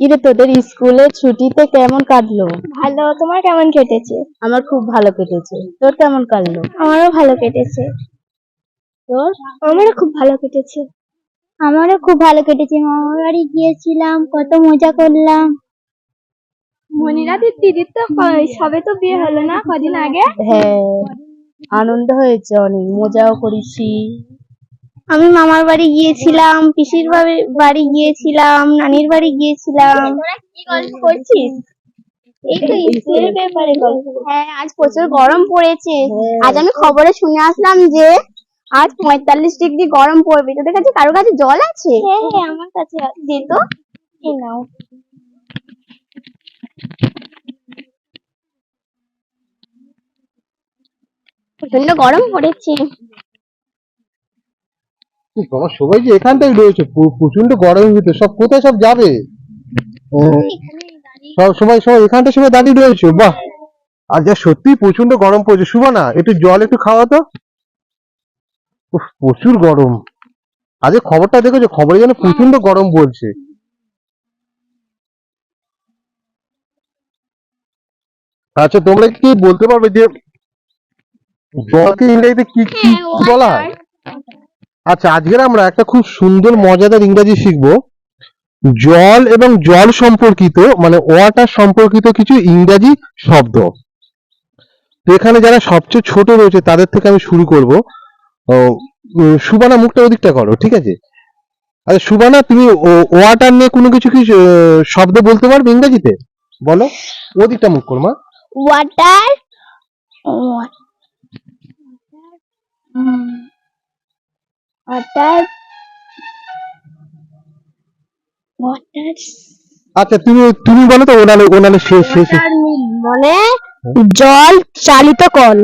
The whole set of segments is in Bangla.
কিরে তোদের স্কুলে ছুটিতে কেমন কাটলো? ভালো। তোমার কেমন কেটেছে? আমার খুব ভালো কেটেছে। তোর কেমন কাটলো? আমারও ভালো কেটেছে। তোর? আমারও খুব ভালো কেটেছে। মামার বাড়ি গিয়েছিলাম, কত মজা করলাম। মনিরাদির দিদির তো সবে তো বিয়ে হলো না কদিন আগে। হ্যাঁ, আনন্দ হয়েছে, অনেক মজাও করেছি। আমি মামার বাড়ি গিয়েছিলাম, পিসির বাড়ি গিয়েছিলাম, নানির বাড়ি গিয়েছিলাম। তোরা কি গল্প করছিস? এই তো স্কুলের ব্যাপারে গল্প। হ্যাঁ, আজ প্রচুর গরম পড়েছে। আজ আমি খবরে শুনে আসলাম যে আজ 45 ডিগ্রি গরম পড়বে। তোদের কাছে কারো কাছে জল আছে? হ্যাঁ হ্যাঁ, আমার কাছে আছে। দে তো। এই নাও। প্রচন্ড গরম পড়েছে। তোমার সবাই যে এখানটাই রয়েছে, প্রচন্ড গরমের ভিতরে সব কোথায় সব যাবে? সবাই এখানটা সবাই দাঁড়িয়ে রয়েছে। বাহ, আর যা সত্যি প্রচন্ড গরম পড়েছে। সুবানা, একটু জল একটু খাওয়া তো। উফ, প্রচুর গরম। আজকে খবরটা দেখেছো? খবরে যেন প্রচন্ড গরম বলছে। আচ্ছা, তোমরা কি বলতে পারবে যে জলকে ইংরেজিতে কি কি বলা হয়? আচ্ছা, আজকের আমরা একটা খুব সুন্দর মজাদার ইংরেজি শিখবো। জল এবং জল সম্পর্কিত, মানে ওয়াটার সম্পর্কিত কিছু ইংরাজি শব্দ। তো এখানে যারা সবচেয়ে ছোট রয়েছে তাদের থেকে আমি শুরু করব। সুবানা, মুখটা ওদিকটা করো, ঠিক আছে? আচ্ছা সুবানা, তুমি ওয়াটার নিয়ে কোনো কিছু কি শব্দ বলতে পারবে ইংরেজিতে? বলো, ওদিকটা মুখ করো মা। Water, water, water. আচ্ছা, তুমি বলো তো। ওনালে শেষ শেষ। মানে জল চালিত কল।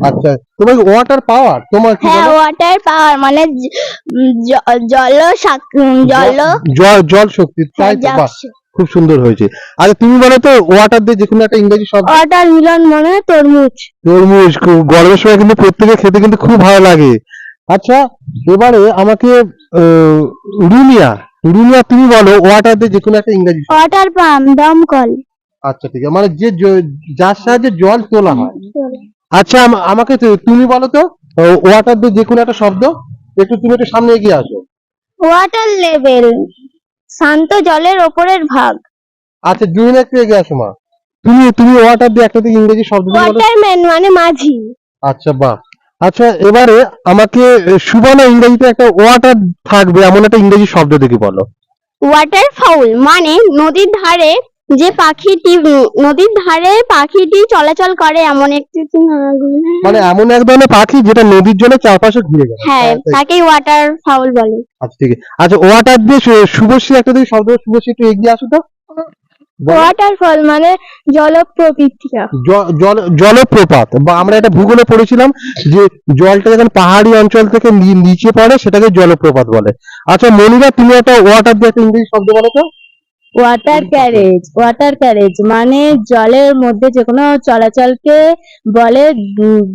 আচ্ছা, তোমার ওয়াটার পাওয়ার, তোমার কি হ্যাঁ, বলো? ওয়াটার পাওয়ার মানে জল শক্তি, তাই তো? বাহ, খুব সুন্দর হয়েছে। আচ্ছা, তুমি বলো তো ওয়াটার দিয়ে যে কোনো একটা ইংরেজি শব্দ। ওয়াটার মিলন মানে তরমুজ। তরমুজ গরমের সময় কিন্তু প্রত্যেকে খেতে কিন্তু খুব ভালো লাগে। আচ্ছা, এবারে আমাকে রুমিয়া, তুমি বলো ওয়াটার দিয়ে যে কোনো একটা ইংরেজি শব্দ। ওয়াটার পাম্প, দমকল। আচ্ছা, ঠিক আছে, মানে যে যার সাহায্যে জল তোলা হয়। আচ্ছা, আমাকে তুমি বলো তো ওয়াটার দিয়ে যে কোনো একটা শব্দ। তুমি একটু সামনে এগিয়ে আসো। ওয়াটার লেভেল, শান্ত জলের ওপরের ভাগ। আচ্ছা, জুইনা একটু এগিয়ে আসো মা। তুমি ওয়াটার দিয়ে একটা থেকে ইংরেজি শব্দ বলো। ওয়াটারম্যান মানে মাঝি। আচ্ছা, বাহ। আচ্ছা, এবারে আমাকে সুবর্ণ ইংরেজিতে একটা ওয়াটার থাকবে এমন একটা ইংরেজি শব্দ দেখি বলো। ওয়াটার ফাউল মানে নদীর ধারে পাখিটি চলাচল করে এমন একটি। মানে এমন এক ধরনের পাখি যেটা নদীর জন্য চারপাশে ঘুরে বেড়ায়। হ্যাঁ, তাকেই ওয়াটার ফাউল বলে। আচ্ছা, ঠিক আছে। আচ্ছা, ওয়াটার দিয়ে শুভশ্রী একটা দিয়ে শব্দ। শুভশ্রী একটু এগিয়ে আসো তো। ওয়াটারফল মানে জলপ্রপাত। জলপ্রপাত, বা আমরা এটা ভূগোলে পড়েছিলাম যে জলটা যখন পাহাড়ি অঞ্চল থেকে নিচে পড়ে সেটাকে জলপ্রপাত বলে। আচ্ছা মনিরা, তুমি একটা ওয়াটার দিয়ে একটা ইংরেজি শব্দ বলো তো। ওয়াটার ক্যারেজ মানে জলের মধ্যে যে কোনো চলাচলকে বলে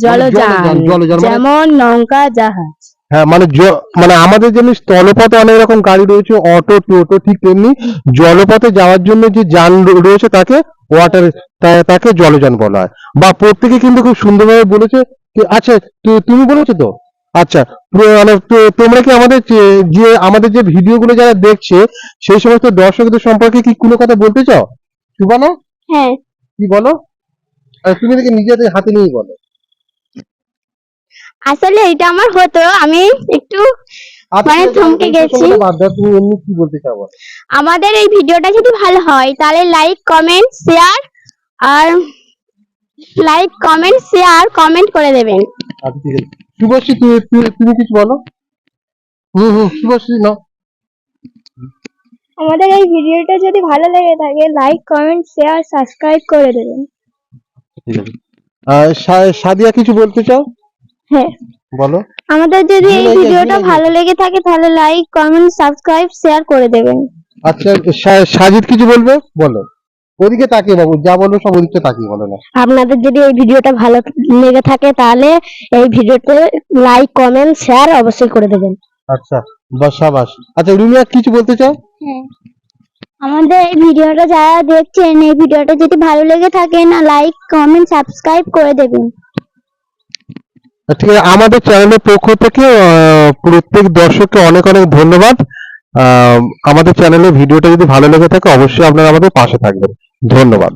জলযান, যেমন নৌকা, জাহাজ। হ্যাঁ, মানে আমাদের যেমন স্থলপথে অনেক রকম গাড়ি রয়েছে, অটো, টোটো, ঠিক তেমনি জলপথে যাওয়ার জন্য যে যান রয়েছে তাকে ওয়াটার, তাকে জলযান বলা হয়। বা প্রত্যেকে কিন্তু খুব সুন্দরভাবে বলেছে। আচ্ছা, তুমি বলেছো তো। আচ্ছা, মানে তোমরা কি আমাদের যে ভিডিও গুলো যারা দেখছে সেই সমস্ত দর্শকদের সম্পর্কে কি কোনো কথা বলতে চাও সুবানা? হ্যাঁ, কি বলো? তুমি দেখে নিজেদের হাতে নিয়েই বলো। আসলে এটা আমার হতো, আমি একটু মানে থমকে গেছি। তুমি এমনি কি বলতে চাও? আমাদের এই ভিডিওটা যদি ভালো হয় তাহলে লাইক কমেন্ট করে দেবেন। আচ্ছা, ঠিক আছে। শুভশ্রী, তুমি কিছু বলো। শুভশ্রী নাও। আমাদের এই ভিডিওটা যদি ভালো লেগে থাকে লাইক, কমেন্ট, শেয়ার, সাবস্ক্রাইব করে দেবেন। ঠিক আছে। সাদিয়া, কিছু বলতে চাও? হ্যাঁ, বলো। আমাদের যদি এই ভিডিওটা ভালো লেগে থাকে তাহলে লাইক, কমেন্ট, সাবস্ক্রাইব, শেয়ার করে দেবেন। আচ্ছা, সাজিদ কিছু বলবে? বলো। ওদিকে তাকিয়ে বাবু, যা বলবো সব ওদিকে তাকিয়ে বলো না। আপনাদের যদি এই ভিডিওটা ভালো লেগে থাকে তাহলে এই ভিডিওতে লাইক, কমেন্ট, শেয়ার অবশ্যই করে দেবেন। আচ্ছা, বাস, সাবাস। আচ্ছা রুমিয়া, কিছু বলতে চাও? হ্যাঁ, আমাদের এই ভিডিওটা যারা দেখছেন, এই ভিডিওটা যদি ভালো লেগে থাকে না, লাইক কমেন্ট সাবস্ক্রাইব করে দেবেন। ঠিক আছে, আমাদের চ্যানেলের পক্ষ থেকে প্রত্যেক দর্শককে অনেক অনেক ধন্যবাদ। আমাদের চ্যানেলের ভিডিওটা যদি ভালো লেগে থাকে অবশ্যই আপনারা আমাদের পাশে থাকবেন। ধন্যবাদ।